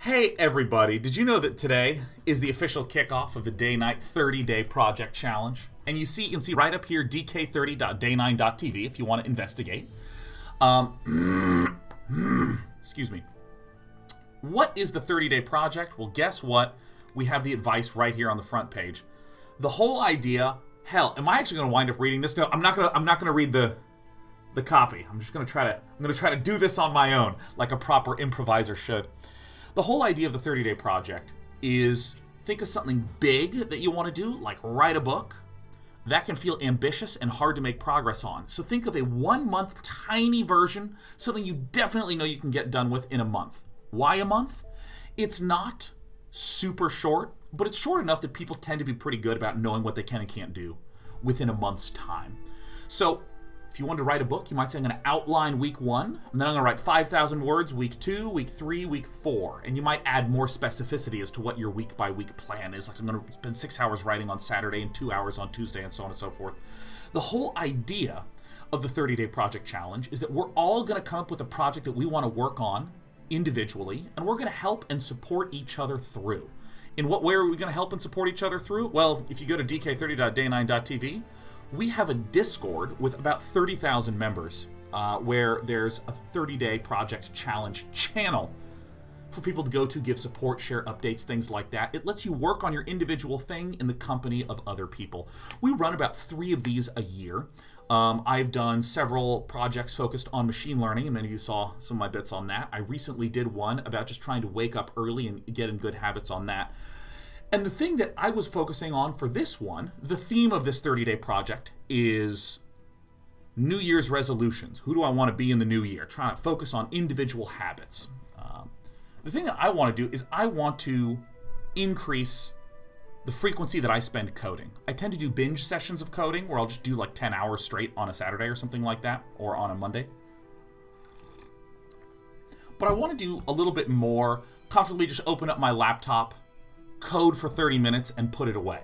Hey everybody, did you know that today is the official kickoff of the Day-Night 30-Day Project Challenge? And you can see right up here dk30.day9.tv if you want to investigate. Excuse me. What is the 30-Day Project? Well, guess what? We have the advice right here on the front page. The whole idea, hell, am I actually going to wind up reading this? No, I'm not going to read the copy. I'm going to try to do this on my own, like a proper improviser should. The whole idea of the 30-Day Project is think of something big that you want to do, like write a book. That can feel ambitious and hard to make progress on. So think of a 1 month tiny version, something you definitely know you can get done with in a month. Why a month? It's not super short, but it's short enough that people tend to be pretty good about knowing what they can and can't do within a month's time. So if you wanted to write a book, you might say, I'm going to outline week 1, and then I'm going to write 5,000 words week 2, week 3, week 4. And you might add more specificity as to what your week-by-week plan is. Like, I'm going to spend 6 hours writing on Saturday and 2 hours on Tuesday and so on and so forth. The whole idea of the 30-Day Project Challenge is that we're all going to come up with a project that we want to work on individually, and we're going to help and support each other through. In what way are we going to help and support each other through? Well, if you go to dk30.day9.tv, we have a Discord with about 30,000 members where there's a 30-day project challenge channel for people to go to, give support, share updates, things like that. It lets you work on your individual thing in the company of other people. We run about 3 of these a year. I've done several projects focused on machine learning, and many of you saw some of my bits on that. I recently did one about just trying to wake up early and get in good habits on that. And the thing that I was focusing on for this one, the theme of this 30-day project is New Year's resolutions. Who do I want to be in the new year? Trying to focus on individual habits. The thing that I want to do is I want to increase the frequency that I spend coding. I tend to do binge sessions of coding where I'll just do like 10 hours straight on a Saturday or something like that, or on a Monday. But I want to do a little bit more, comfortably just open up my laptop, code for 30 minutes and put it away.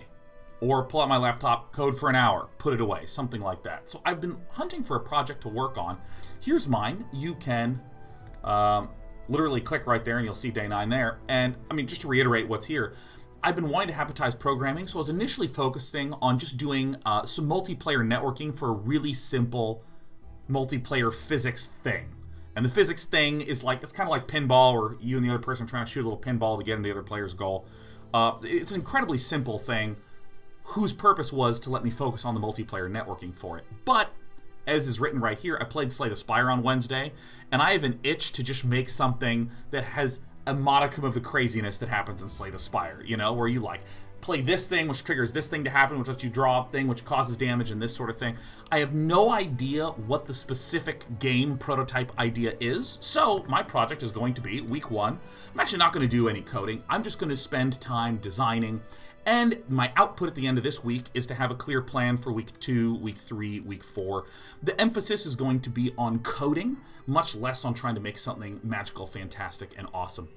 Or pull out my laptop, code for an hour, put it away, something like that. So I've been hunting for a project to work on. Here's mine. You can literally click right there and you'll see day 9 there. And I mean, just to reiterate what's here, I've been wanting to habitize programming, so I was initially focusing on just doing some multiplayer networking for a really simple multiplayer physics thing. And the physics thing is like, it's kind of like pinball, where you and the other person are trying to shoot a little pinball to get into the other player's goal. It's an incredibly simple thing whose purpose was to let me focus on the multiplayer networking for it. But, as is written right here, I played Slay the Spire on Wednesday, and I have an itch to just make something that has a modicum of the craziness that happens in Slay the Spire, you know, where you like play this thing, which triggers this thing to happen, which lets you draw a thing, which causes damage, and this sort of thing. I have no idea what the specific game prototype idea is, so my project is going to be, week 1, I'm actually not going to do any coding. I'm just going to spend time designing, and my output at the end of this week is to have a clear plan for week 2, week 3, week 4. The emphasis is going to be on coding, much less on trying to make something magical, fantastic, and awesome.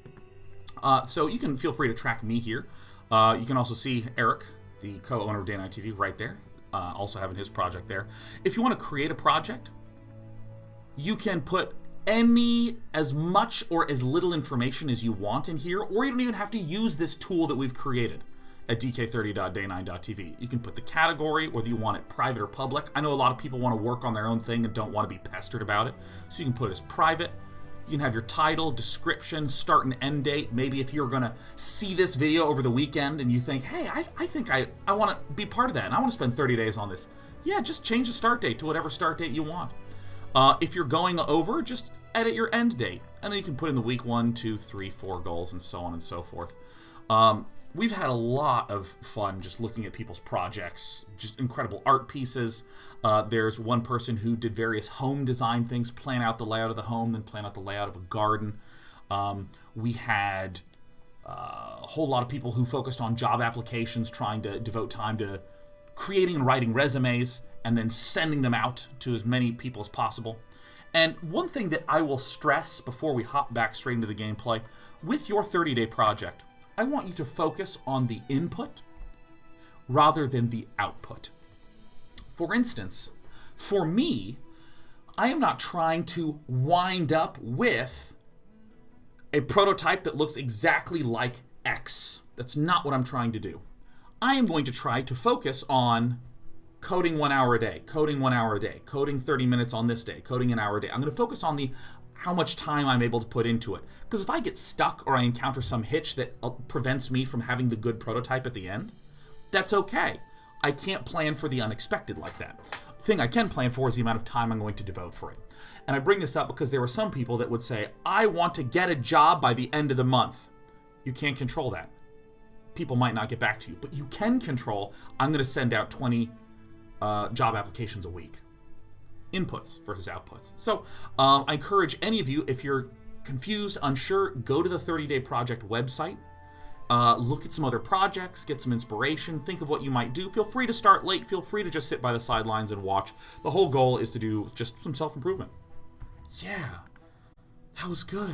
So you can feel free to track me here. You can also see Eric, the co-owner of Day 9 TV, right there, also having his project there. If you want to create a project, you can put as much or as little information as you want in here, or you don't even have to use this tool that we've created at dk30.day9.tv. You can put the category, whether you want it private or public. I know a lot of people want to work on their own thing and don't want to be pestered about it, so you can put it as private. You can have your title, description, start and end date. Maybe if you're going to see this video over the weekend and you think, hey, I think I want to be part of that and I want to spend 30 days on this. Yeah, just change the start date to whatever start date you want. If you're going over, just edit your end date. And then you can put in the week 1, 2, 3, 4 goals and so on and so forth. We've had a lot of fun just looking at people's projects, just incredible art pieces. There's one person who did various home design things, plan out the layout of the home, then plan out the layout of a garden. We had a whole lot of people who focused on job applications, trying to devote time to creating and writing resumes and then sending them out to as many people as possible. And one thing that I will stress before we hop back straight into the gameplay, with your 30-day project, I want you to focus on the input rather than the output. For instance, for me, I am not trying to wind up with a prototype that looks exactly like X. That's not what I'm trying to do. I am going to try to focus on coding 1 hour a day, coding 1 hour a day, coding 30 minutes on this day, coding an hour a day. I'm going to focus on how much time I'm able to put into it. Because if I get stuck or I encounter some hitch that prevents me from having the good prototype at the end, that's okay. I can't plan for the unexpected like that. The thing I can plan for is the amount of time I'm going to devote for it. And I bring this up because there are some people that would say, I want to get a job by the end of the month. You can't control that. People might not get back to you, but you can control, I'm going to send out 20 job applications a week. Inputs versus outputs. So I encourage any of you, if you're confused, unsure, go to the 30-Day Project website. Look at some other projects, get some inspiration, think of what you might do. Feel free to start late. Feel free to just sit by the sidelines and watch. The whole goal is to do just some self-improvement. Yeah, that was good.